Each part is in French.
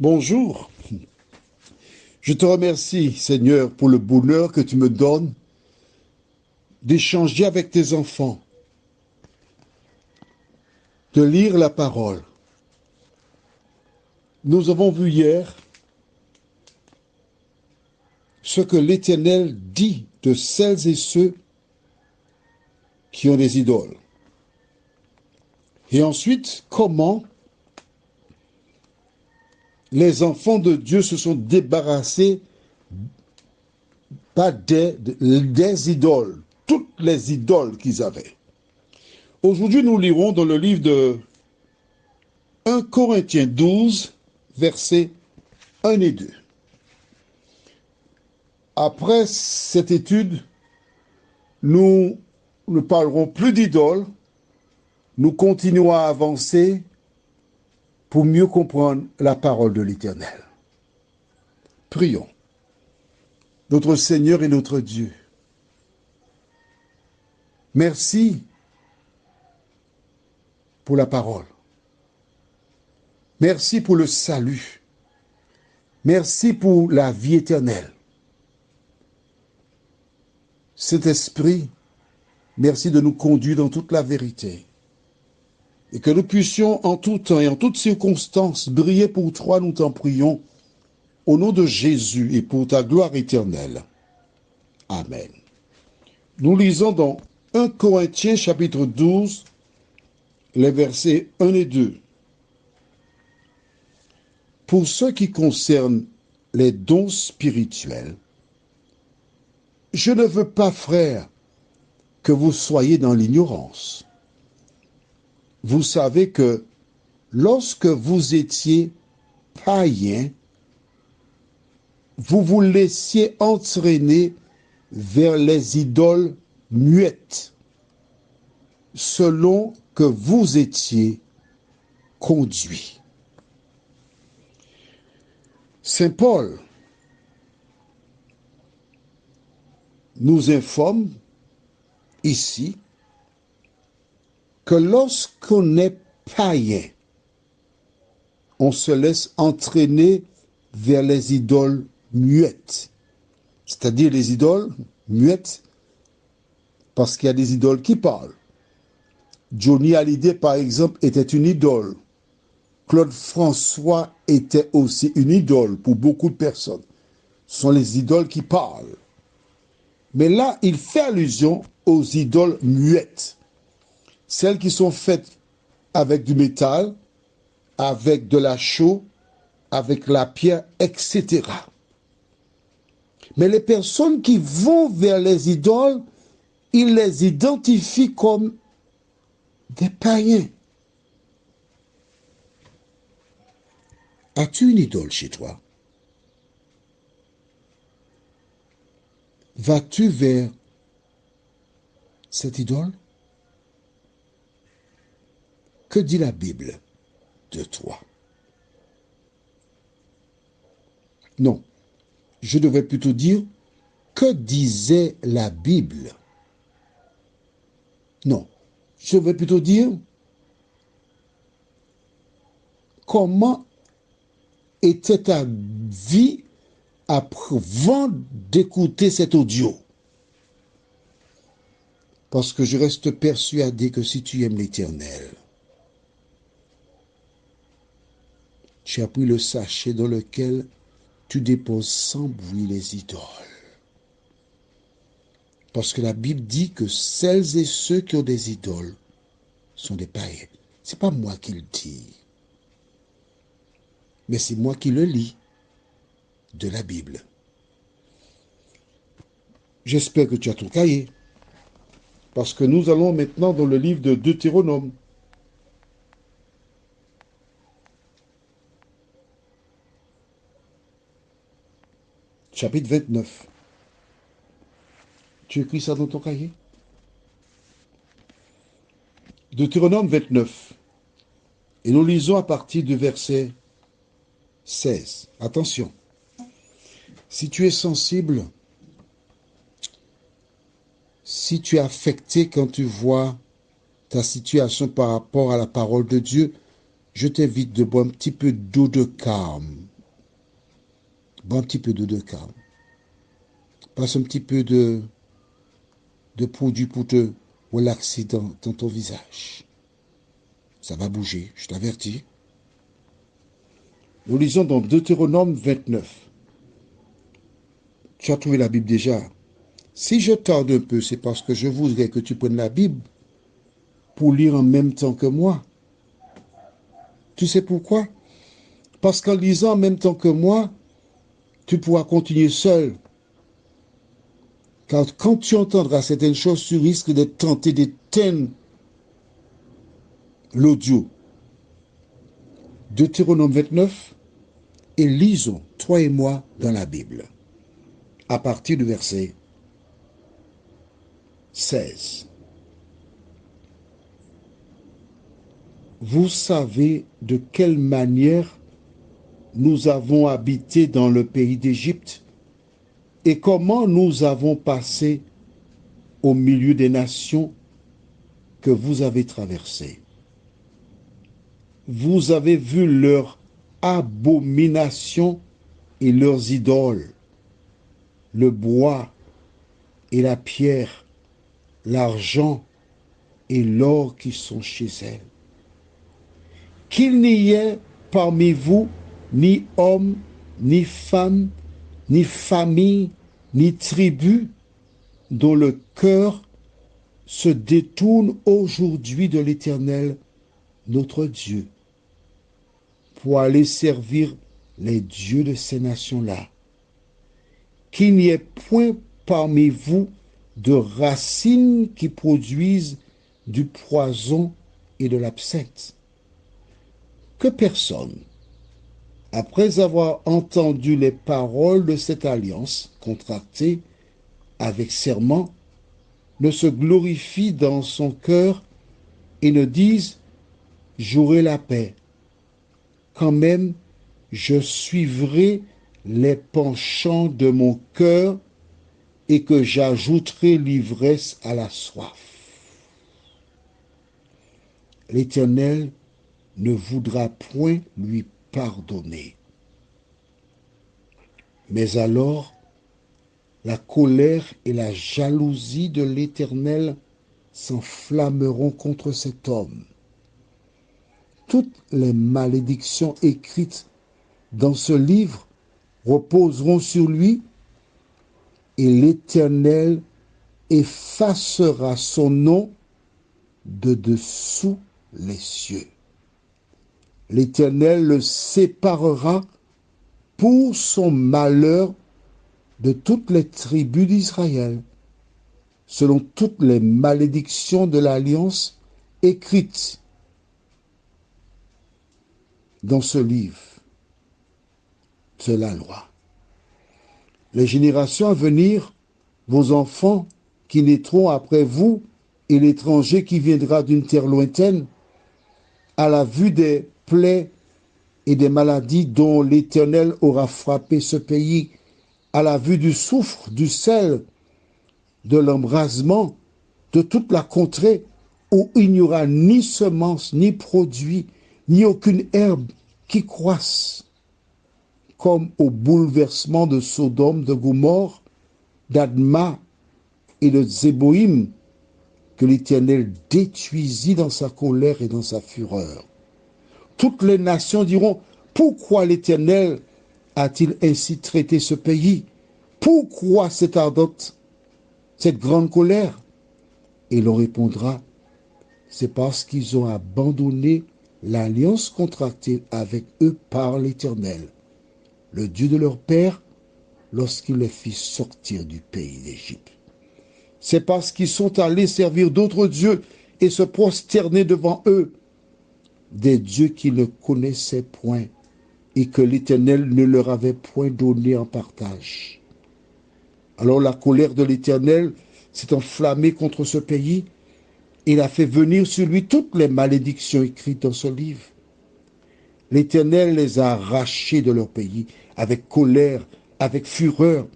Bonjour, je te remercie Seigneur pour le bonheur que tu me donnes d'échanger avec tes enfants, de lire la parole. Nous avons vu hier ce que l'Éternel dit de celles et ceux qui ont des idoles. Et ensuite, comment les enfants de Dieu se sont débarrassés pas des idoles, toutes les idoles qu'ils avaient. Aujourd'hui, nous lirons dans le livre de 1 Corinthiens 12, versets 1 et 2. Après cette étude, nous ne parlerons plus d'idoles, nous continuons à avancer pour mieux comprendre la parole de l'Éternel. Prions. Notre Seigneur et notre Dieu, merci pour la parole. Merci pour le salut. Merci pour la vie éternelle. Saint-Esprit, merci de nous conduire dans toute la vérité. Et que nous puissions en tout temps et en toutes circonstances briller pour toi, nous t'en prions, au nom de Jésus et pour ta gloire éternelle. Amen. Nous lisons dans 1 Corinthiens chapitre 12, les versets 1 et 2. Pour ce qui concerne les dons spirituels, je ne veux pas, frères, que vous soyez dans l'ignorance. Vous savez que lorsque vous étiez païens, vous vous laissiez entraîner vers les idoles muettes, selon que vous étiez conduits. Saint Paul nous informe ici que lorsqu'on est païen, on se laisse entraîner vers les idoles muettes. C'est-à-dire les idoles muettes, parce qu'il y a des idoles qui parlent. Johnny Hallyday, par exemple, était une idole. Claude François était aussi une idole pour beaucoup de personnes. Ce sont les idoles qui parlent. Mais là, il fait allusion aux idoles muettes. Celles qui sont faites avec du métal, avec de la chaux, avec la pierre, etc. Mais les personnes qui vont vers les idoles, ils les identifient comme des païens. As-tu une idole chez toi? Vas-tu vers cette idole? Que dit la Bible de toi? Non, je devrais plutôt dire, que disait la Bible? Non, je devrais plutôt dire, comment était ta vie avant d'écouter cet audio? Parce que je reste persuadé que si tu aimes l'Éternel, tu as pris le sachet dans lequel tu déposes sans bruit les idoles. Parce que la Bible dit que celles et ceux qui ont des idoles sont des païens. Ce n'est pas moi qui le dis, mais c'est moi qui le lis de la Bible. J'espère que tu as ton cahier, parce que nous allons maintenant dans le livre de Deutéronome. Chapitre 29. Tu écris ça dans ton cahier? Deutéronome 29. Et nous lisons à partir du verset 16. Attention. Si tu es sensible, si tu es affecté quand tu vois ta situation par rapport à la parole de Dieu, je t'invite de boire un petit peu d'eau de calme Bois un petit peu d'eau de calme. Passe un petit peu de produit pour te relaxer dans ton visage. Ça va bouger, je t'avertis. Nous lisons dans Deutéronome 29. Tu as trouvé la Bible déjà. Si je tarde un peu, c'est parce que je voudrais que tu prennes la Bible pour lire en même temps que moi. Tu sais pourquoi? Parce qu'en lisant en même temps que moi, tu pourras continuer seul. Car quand tu entendras certaines choses, tu risques d'être tenté d'éteindre l'audio. Deutéronome 29, et lisons, toi et moi, dans la Bible, à partir du verset 16. Vous savez de quelle manière nous avons habité dans le pays d'Égypte et comment nous avons passé au milieu des nations que vous avez traversées. Vous avez vu leurs abominations et leurs idoles, le bois et la pierre, l'argent et l'or qui sont chez elles. Qu'il n'y ait parmi vous ni homme, ni femme, ni famille, ni tribu dont le cœur se détourne aujourd'hui de l'Éternel, notre Dieu, pour aller servir les dieux de ces nations-là. Qu'il n'y ait point parmi vous de racines qui produisent du poison et de l'absinthe. Que personne, après avoir entendu les paroles de cette alliance contractée avec serment, ne se glorifie dans son cœur et ne dise « J'aurai la paix ». Quand même, je suivrai les penchants de mon cœur et que j'ajouterai l'ivresse à la soif. L'Éternel ne voudra point lui pardonner. Mais alors, la colère et la jalousie de l'Éternel s'enflammeront contre cet homme. Toutes les malédictions écrites dans ce livre reposeront sur lui et l'Éternel effacera son nom de dessous les cieux. L'Éternel le séparera pour son malheur de toutes les tribus d'Israël, selon toutes les malédictions de l'alliance écrites dans ce livre de la loi. Les générations à venir, vos enfants qui naîtront après vous et l'étranger qui viendra d'une terre lointaine, à la vue des plaies et des maladies dont l'Éternel aura frappé ce pays, à la vue du soufre, du sel, de l'embrasement, de toute la contrée où il n'y aura ni semence, ni produit, ni aucune herbe qui croisse, comme au bouleversement de Sodome, de Gomorrhe, d'Adma et de Zéboïm, que l'Éternel détruisit dans sa colère et dans sa fureur. Toutes les nations diront, pourquoi l'Éternel a-t-il ainsi traité ce pays? Pourquoi cette ardente, cette grande colère? Et l'on répondra, c'est parce qu'ils ont abandonné l'alliance contractée avec eux par l'Éternel, le Dieu de leur père, lorsqu'il les fit sortir du pays d'Égypte. C'est parce qu'ils sont allés servir d'autres dieux et se prosterner devant eux, des dieux qu'ils ne connaissaient point et que l'Éternel ne leur avait point donné en partage. Alors la colère de l'Éternel s'est enflammée contre ce pays. Il a fait venir sur lui toutes les malédictions écrites dans ce livre. L'Éternel les a arrachés de leur pays avec colère, avec fureur,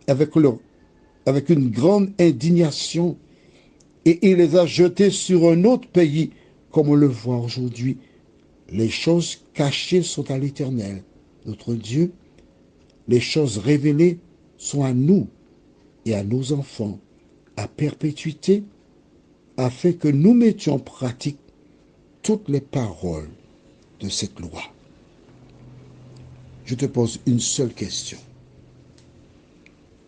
avec une grande indignation, et il les a jetés sur un autre pays, comme on le voit aujourd'hui. Les choses cachées sont à l'Éternel, notre Dieu, les choses révélées sont à nous et à nos enfants, à perpétuité, afin que nous mettions en pratique toutes les paroles de cette loi. Je te pose une seule question.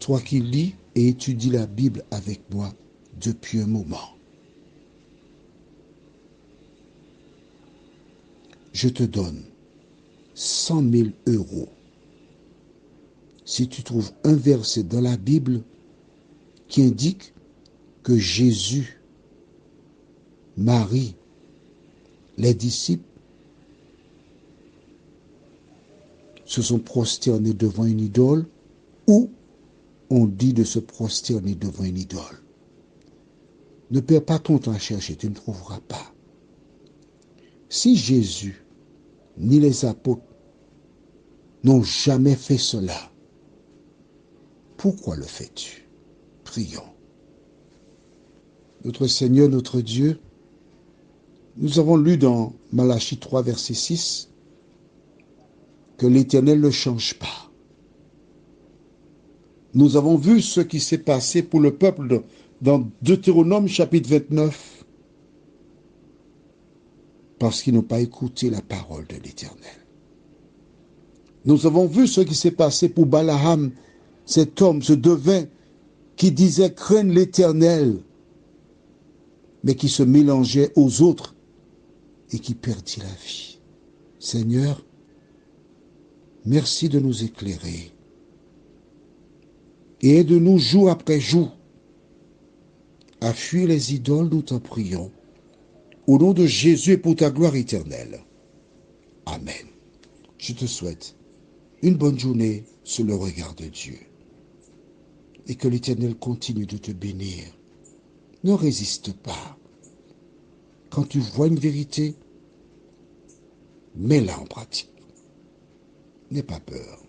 Toi qui lis et étudies la Bible avec moi depuis un moment, je te donne 100 000 euros si tu trouves un verset dans la Bible qui indique que Jésus, Marie, les disciples se sont prosternés devant une idole, ou on dit de se prosterner devant une idole. Ne perds pas ton temps à chercher, tu ne trouveras pas. Si Jésus ni les apôtres n'ont jamais fait cela, pourquoi le fais-tu? Prions. Notre Seigneur, notre Dieu, nous avons lu dans Malachie 3, verset 6, que l'Éternel ne change pas. Nous avons vu ce qui s'est passé pour le peuple dans Deutéronome chapitre 29, parce qu'ils n'ont pas écouté la parole de l'Éternel. Nous avons vu ce qui s'est passé pour Balaam, cet homme, ce devin, qui disait craindre l'Éternel, mais qui se mélangeait aux autres et qui perdit la vie. Seigneur, merci de nous éclairer et aide-nous jour après jour à fuir les idoles, nous t'en prions, au nom de Jésus et pour ta gloire éternelle. Amen. Je te souhaite une bonne journée sous le regard de Dieu et que l'Éternel continue de te bénir. Ne résiste pas. Quand tu vois une vérité, mets-la en pratique. N'aie pas peur.